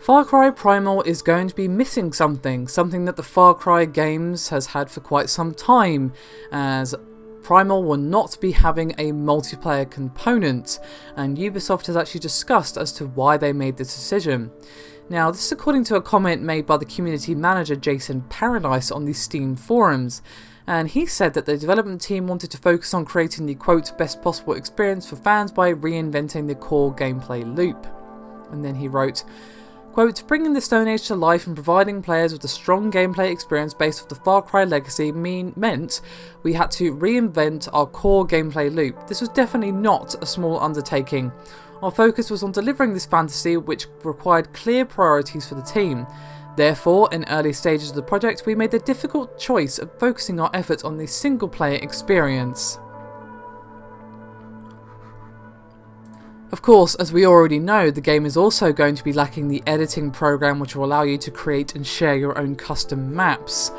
Far Cry Primal is going to be missing something that the Far Cry games has had for quite some time, as Primal will not be having a multiplayer component, and Ubisoft has actually discussed as to why they made this decision. Now, this is according to a comment made by the community manager Jason Paradise on the Steam forums, and he said that the development team wanted to focus on creating the quote best possible experience for fans by reinventing the core gameplay loop. And then he wrote, quote, bringing the Stone Age to life and providing players with a strong gameplay experience based off the Far Cry legacy meant we had to reinvent our core gameplay loop. This was definitely not a small undertaking. Our focus was on delivering this fantasy, which required clear priorities for the team. Therefore, in early stages of the project, we made the difficult choice of focusing our efforts on the single-player experience. Of course, as we already know, the game is also going to be lacking the editing program which will allow you to create and share your own custom maps.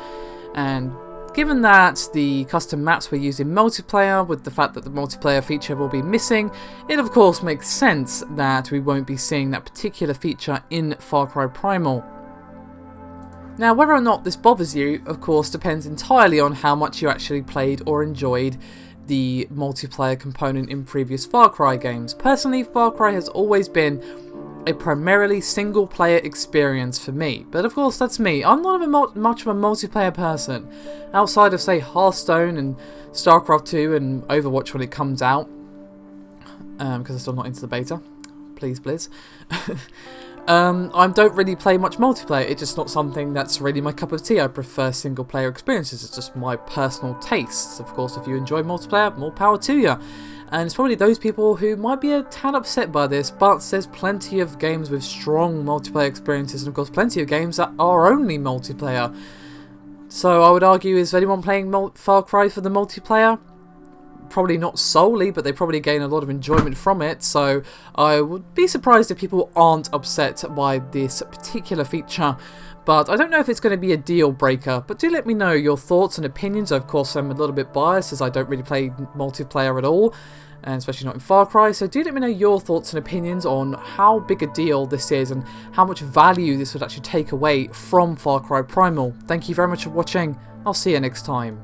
And given that the custom maps were used in multiplayer, with the fact that the multiplayer feature will be missing, it of course makes sense that we won't be seeing that particular feature in Far Cry Primal. Now, whether or not this bothers you, of course, depends entirely on how much you actually played or enjoyed the multiplayer component in previous Far Cry games. Personally, Far Cry has always been a primarily single-player experience for me, but of course that's me. I'm not much of a multiplayer person, outside of, say, Hearthstone and StarCraft 2 and Overwatch when it comes out, because I'm still not into the beta. Please, Blizz. I don't really play much multiplayer. It's just not something that's really my cup of tea. I prefer single player experiences. It's just my personal tastes. Of course, if you enjoy multiplayer, more power to you. And it's probably those people who might be a tad upset by this, but there's plenty of games with strong multiplayer experiences, and of course plenty of games that are only multiplayer. So I would argue, is anyone playing Far Cry for the multiplayer? Probably not solely, but they probably gain a lot of enjoyment from it, so I would be surprised if people aren't upset by this particular feature. But I don't know if it's going to be a deal breaker, but do let me know your thoughts and opinions. Of course, I'm a little bit biased as I don't really play multiplayer at all, and especially not in Far Cry, so do let me know your thoughts and opinions on how big a deal this is and how much value this would actually take away from Far Cry Primal. Thank you very much for watching. I'll see you next time.